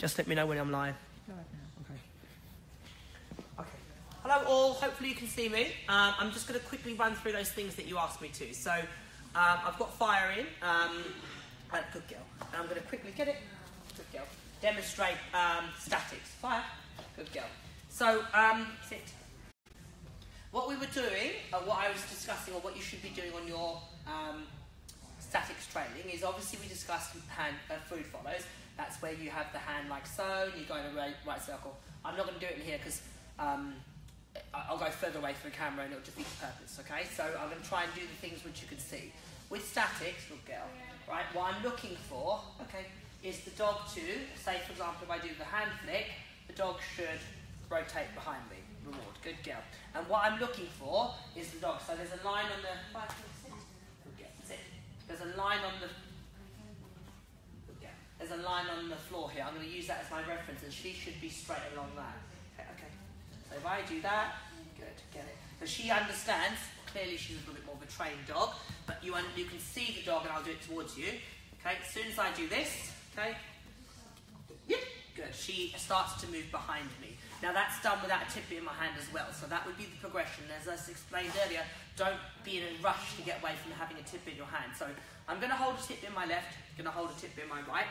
Just let me know when I'm live. Go ahead now. Okay. Okay. Hello all, hopefully you can see me. I'm just going to quickly run through those things that you asked me to. So I've got fire in, good girl. And I'm going to quickly get it, good girl. Demonstrate statics. Fire, good girl. So sit. What we were doing, what I was discussing, or what you should be doing on your statics training is obviously we discussed hand food follows. That's where you have the hand like so, and you go in a right circle. I'm not going to do it in here because I'll go further away from the camera and it'll defeat the purpose, okay? So I'm going to try and do the things which you can see. With statics, good girl, right, what I'm looking for, okay, is the dog to, say for example, if I do the hand flick, the dog should rotate behind me. Reward, good girl. And what I'm looking for is the dog. So there's a line on the, good girl, sit. There's a line on the, there's a line on the floor here. I'm going to use that as my reference, and she should be straight along that. Okay. So if I do that, good, get it. So she understands. Clearly, she's a little bit more of a trained dog, but you can see the dog, and I'll do it towards you. Okay. As soon as I do this, okay. Yep. Good. She starts to move behind me. Now that's done without a tidbit in my hand as well. So that would be the progression. As I explained earlier, don't be in a rush to get away from having a tidbit in your hand. So I'm going to hold a tidbit in my left, going to hold a tidbit in my right.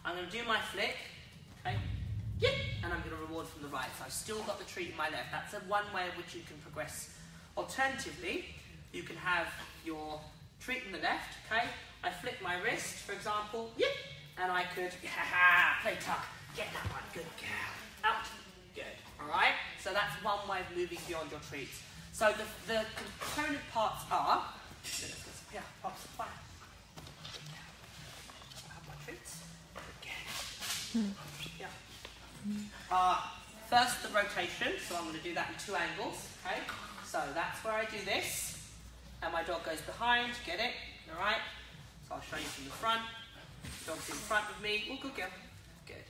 I'm going to do my flick, okay, yep, and I'm going to reward from the right. So I've still got the treat in my left. That's one way in which you can progress. Alternatively, you can have your treat in the left, okay. I flick my wrist, for example, yep, and I could, play tuck, get that one, good girl, out, good, all right. So that's one way of moving beyond your treats. So the component parts are, yeah, pops the fire. I have my treats. Yeah. First, the rotation. So I'm going to do that in 2 angles. Okay. So that's where I do this, and my dog goes behind. Get it? All right. So I'll show you from the front. Dog's in front of me. Oh, good girl. Good.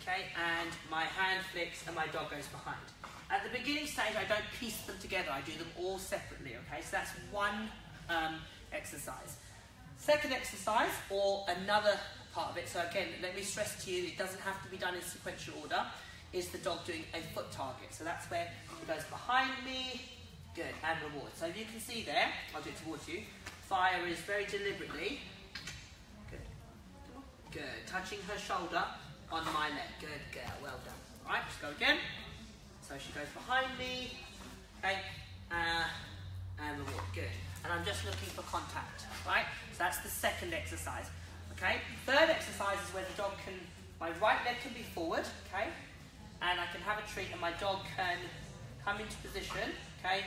Okay. And my hand flicks, and my dog goes behind. At the beginning stage, I don't piece them together. I do them all separately. Okay. So that's one exercise. Second exercise, or another part of it, so again, let me stress to you, it doesn't have to be done in sequential order, is the dog doing a foot target. So that's where he goes behind me, good, and reward. So if you can see there, I'll do it towards you, fire is very deliberately, good, touching her shoulder on my leg, good girl, well done. All right, let's go again. So she goes behind me, okay, and reward, good. And I'm just looking for contact, right? So that's the second exercise. Okay, third exercise is where the dog can, my right leg can be forward, okay, and I can have a treat and my dog can come into position, okay,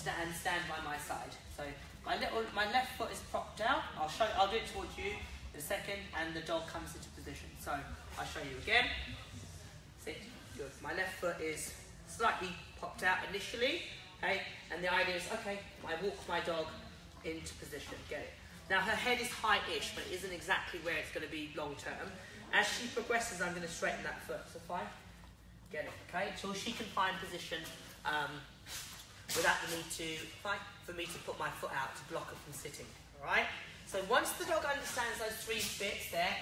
and stand by my side. So my left foot is propped out. I'll do it towards you in a second, and the dog comes into position. So I'll show you again. Sit, good. My left foot is slightly popped out initially, okay, and the idea is, okay, I walk my dog into position, get it. Now her head is high-ish, but it isn't exactly where it's going to be long-term. As she progresses, I'm going to straighten that foot. So fine, get it, okay? Until she can find position without the need for me to put my foot out to block her from sitting, all right? So once the dog understands those 3 bits there,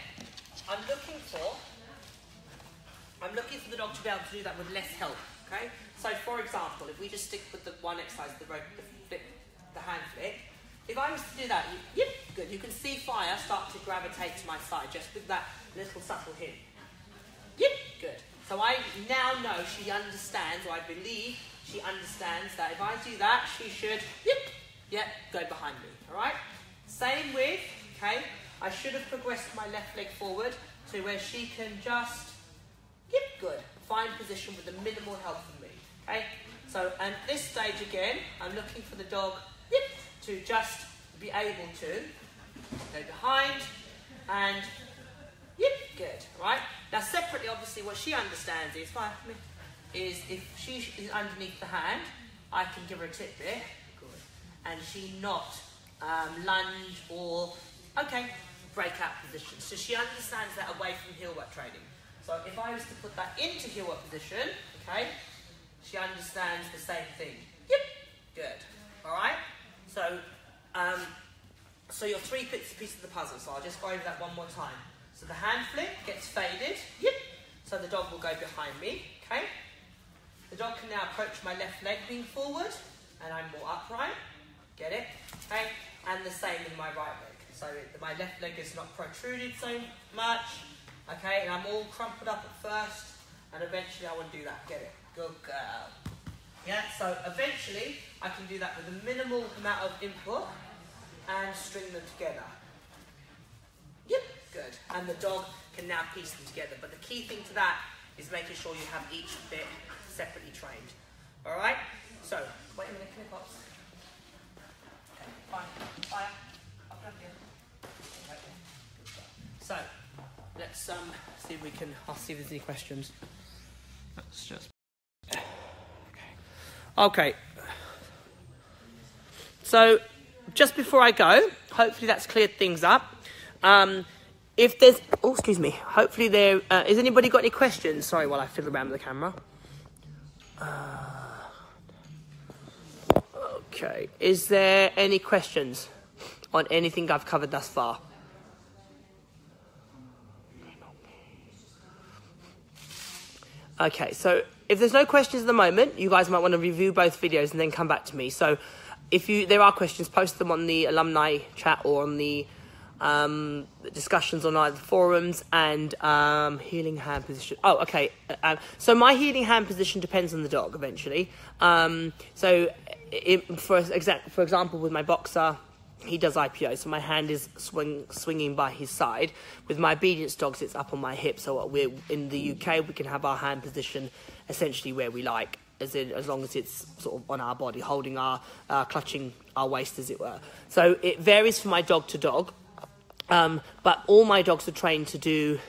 I'm looking for the dog to be able to do that with less help, okay? So for example, if we just stick with the one exercise, the hand flick, if I was to do that, yep, good. You can see fire start to gravitate to my side just with that little subtle hint. Yep, good. So I now know she understands, or I believe she understands that if I do that, she should, yep, go behind me, all right? Same with, okay, I should have progressed my left leg forward to where she can just, yep, good, find position with the minimal help from me, okay? So at this stage again, I'm looking for the dog, yep, to just be able to go behind and, yep, good, right? Now separately, obviously, what she understands is if she is underneath the hand, I can give her a tidbit, good, and she not lunge or, okay, breakout position. So she understands that away from heel work training. So if I was to put that into heel work position, okay, she understands the same thing. Yep, good, all right? So, so your 3 bits a piece of the puzzle. So I'll just go over that one more time. So the hand flick gets faded. Yep. So the dog will go behind me, okay? The dog can now approach my left leg being forward, and I'm more upright. Get it? Okay? And the same in my right leg. So my left leg is not protruded so much, okay? And I'm all crumpled up at first, and eventually I want to do that. Get it? Good girl. Yeah, so eventually I can do that with a minimal amount of input and string them together. Yep, good. And the dog can now piece them together. But the key thing to that is making sure you have each bit separately trained. All right? So, wait a minute, can it pops? Okay, fine. Fire. Up here. Okay. So, let's see if we can, I'll see if there's any questions. Let's just... Okay. So, just before I go, hopefully that's cleared things up. If there's, oh, excuse me, hopefully there, has anybody got any questions? Sorry, while I fiddle around with the camera. Okay, is there any questions on anything I've covered thus far? Okay, so if there's no questions at the moment, you guys might want to review both videos and then come back to me. So if there are questions, post them on the alumni chat or on the discussions on either forums. And healing hand position. Oh, okay. So my healing hand position depends on the dog eventually. For example, with my boxer, he does IPO, so my hand is swinging by his side. With my obedience dogs, it's up on my hip. So we're in the UK, we can have our hand position essentially where we like, as long as it's sort of on our body, holding our, clutching our waist, as it were. So it varies from my dog to dog, but all my dogs are trained to do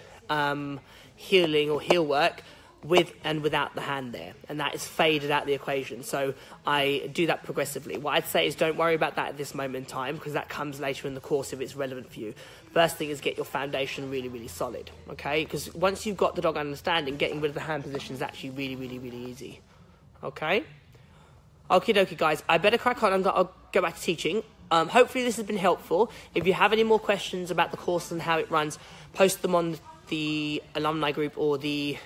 healing or heel work with and without the hand there, and that is faded out of the equation. So I do that progressively. What I'd say is don't worry about that at this moment in time, because that comes later in the course if it's relevant for you. First thing is get your foundation really, really solid, okay? Because once you've got the dog understanding, getting rid of the hand position is actually really, really, really easy, okay? Okie dokie, guys. I better crack on. I'll go back to teaching. Hopefully this has been helpful. If you have any more questions about the course and how it runs, post them on the alumni group or the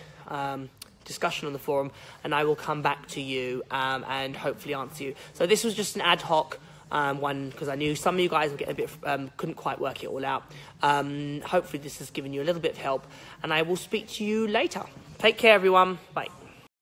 discussion on the forum, and I will come back to you and hopefully answer you. So this was just an ad hoc one, because I knew some of you guys were getting a bit couldn't quite work it all out. Hopefully this has given you a little bit of help, and I will speak to you later. Take care, everyone. Bye.